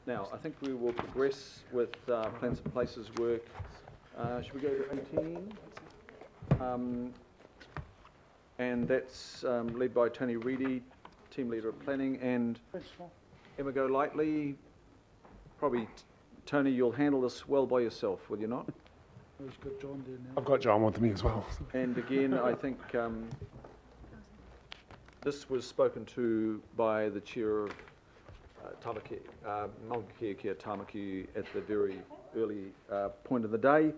Now, I think we will progress with Plans and Places work. Should we go to 18? And that's led by Tony Reedy, Team Leader of Planning, and Emma Golightly. Probably, Tony, you'll handle this well by yourself, will you not? He's got John there now. I've got John with me as well. And again, I think this was spoken to by the chair of Maungakea Kia Tamaki at the very early point of the day,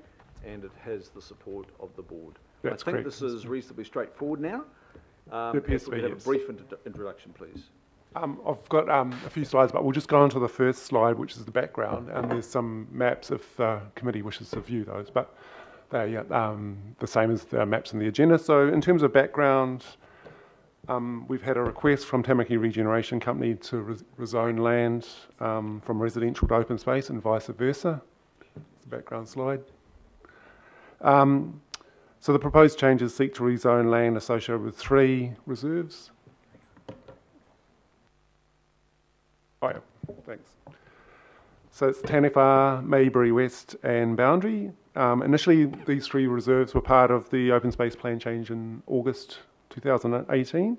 and it has the support of the board. That's I think correct. this is reasonably straightforward now. It appears if to we be, could have yes. a brief introduction, please. I've got a few slides, but we'll just go on to the first slide, which is the background, and there's some maps if the committee wishes to view those, but they're the same as the maps in the agenda. So in terms of background, we've had a request from Tamaki Regeneration Company to rezone land from residential to open space and vice versa. That's the background slide. So the proposed changes seek to rezone land associated with 3 reserves. Oh yeah, thanks. So it's Taniwha, Maybury West and Boundary. Initially, these 3 reserves were part of the open space plan change in August 2018,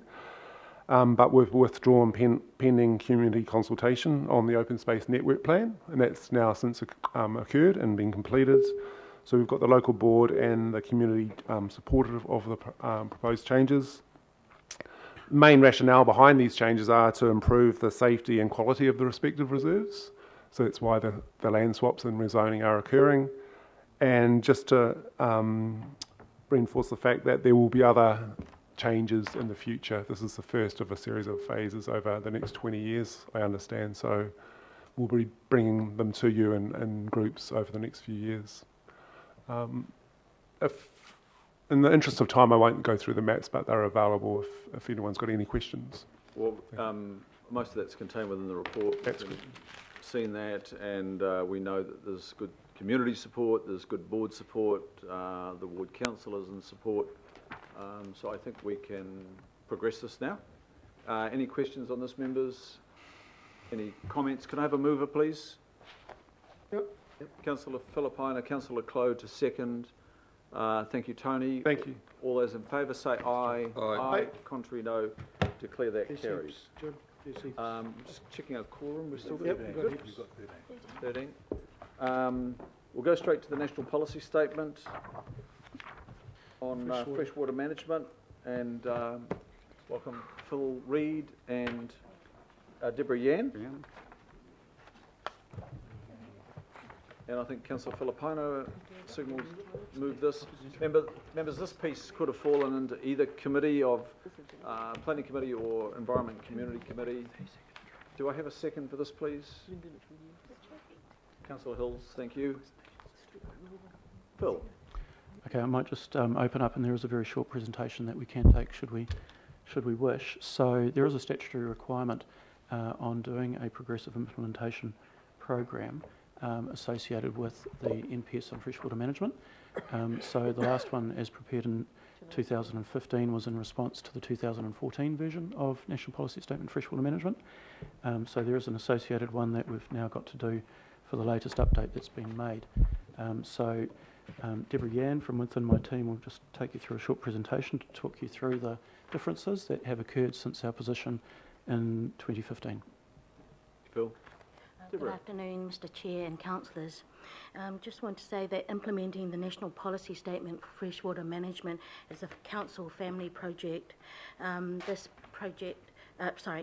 but we've withdrawn pending community consultation on the open space network plan, and that's now since occurred and been completed. So we've got the local board and the community supportive of the proposed changes. Main rationale behind these changes are to improve the safety and quality of the respective reserves. So that's why the land swaps and rezoning are occurring. And just to reinforce the fact that there will be other changes in the future. This is the first of a series of phases over the next 20 years, I understand. So we'll be bringing them to you in groups over the next few years. In the interest of time, I won't go through the maps, but they're available if anyone's got any questions. Well, most of that's contained within the report. That's We've good. seen that, and we know that there's good community support, there's good board support, the ward councillors in support. So I think we can progress this now. Any questions on this, members? Any comments? Can I have a mover, please? Yep. Councillor Filipaina, Councillor Clow to second. Thank you, Tony. Thank you. All those in favour say aye. Aye. Contrary, no. Declare that carries. John, there's heaps. Just checking our quorum. We're still Yep, good. we've got heaps. 13. We'll go straight to the National Policy Statement on freshwater management, and welcome Phil Reid and Deborah Yan. And I think Councillor Filipaina signals move this. Members, this piece could have fallen into either committee of Planning Committee or Environment Community Committee. Do I have a second for this, please? Councillor Hills, thank you. Phil. Okay, I might just open up, and there is a very short presentation that we can take should we wish. So there is a statutory requirement on doing a progressive implementation program associated with the NPS on freshwater management. So the last one, as prepared in 2015, was in response to the 2014 version of National Policy Statement Freshwater Management. So there is an associated one that we've now got to do for the latest update that's been made. Deborah Yan from within my team will just take you through a short presentation to talk you through the differences that have occurred since our position in 2015. Phil. Good afternoon, Mr Chair and councillors. Just want to say that implementing the National Policy Statement for Freshwater Management is a council family project. This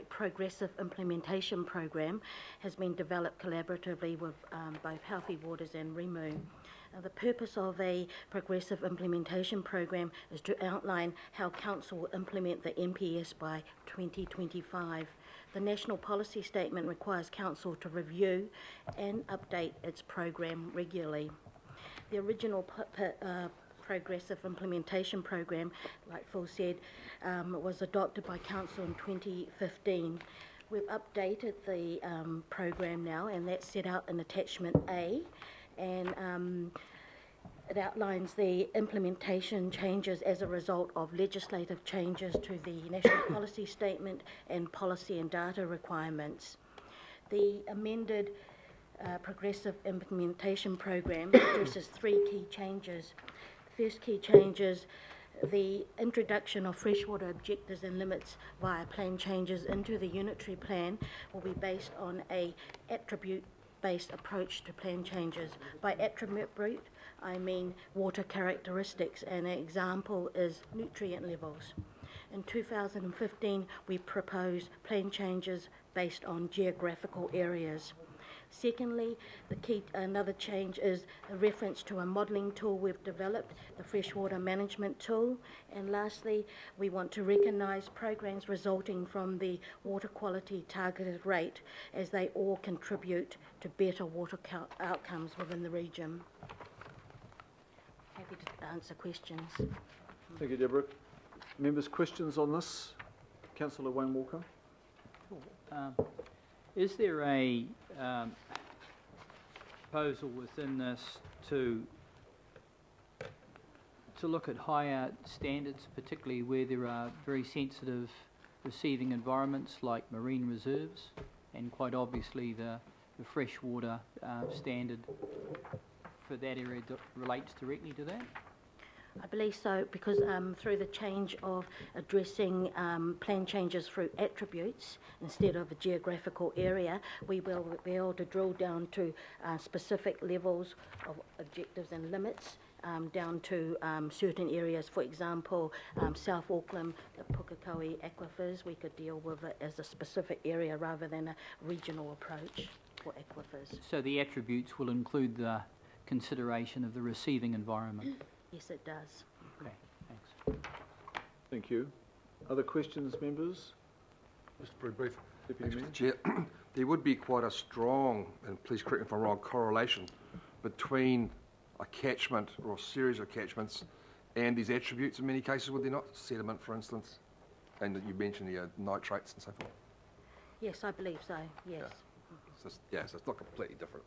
Progressive Implementation Program has been developed collaboratively with both Healthy Waters and Rimu. The purpose of a Progressive Implementation Program is to outline how Council will implement the NPS by 2025. The National Policy Statement requires Council to review and update its program regularly. The original Progressive Implementation Program, like Phil said, was adopted by Council in 2015. We've updated the program now, and that's set out in Attachment A, and it outlines the implementation changes as a result of legislative changes to the National Policy Statement and policy and data requirements. The amended Progressive Implementation Program addresses three key changes. The first key change is the introduction of freshwater objectives and limits via plan changes into the unitary plan will be based on a attribute-based approach to plan changes. By attribute, I mean water characteristics, and an example is nutrient levels. In 2015, we proposed plan changes based on geographical areas. Secondly, another change is a reference to a modelling tool we've developed, the freshwater management tool. And lastly, we want to recognise programs resulting from the water quality targeted rate, as they all contribute to better water outcomes within the region. Happy to answer questions. Thank you, Deborah. Members, questions on this? Councillor Wayne Walker? Is there a proposal within this to look at higher standards, particularly where there are very sensitive receiving environments like marine reserves, and quite obviously the freshwater standard for that area relates directly to that? I believe so, because through the change of addressing plan changes through attributes instead of a geographical area, we will be able to drill down to specific levels of objectives and limits, down to certain areas. For example, South Auckland, the Pukekohe aquifers, we could deal with it as a specific area rather than a regional approach for aquifers. So the attributes will include the consideration of the receiving environment? Yes, it does. Okay, thanks. Thank you. Other questions, members? Just very brief. Deputy Mayor? Mr. Chair, there would be quite a strong, and please correct me if I'm wrong, correlation between a catchment or a series of catchments and these attributes in many cases, would there not? Sediment, for instance, and you mentioned the nitrates and so forth. Yes, I believe so, yes. So it's not completely different.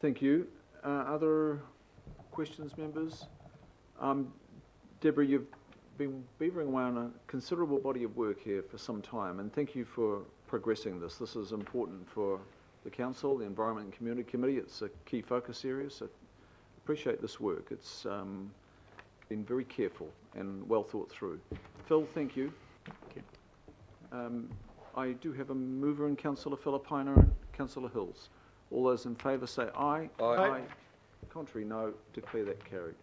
Thank you. Other questions, members? Deborah, you've been beavering away on a considerable body of work here for some time, and thank you for progressing this. This is important for the Council, the Environment and Community Committee. It's a key focus area, so appreciate this work. It's been very careful and well thought through. Phil, thank you. Thank you. I do have a mover in Councillor Filipina and Councillor Hills. All those in favour say aye. Aye. Contrary, no. Declare that carried.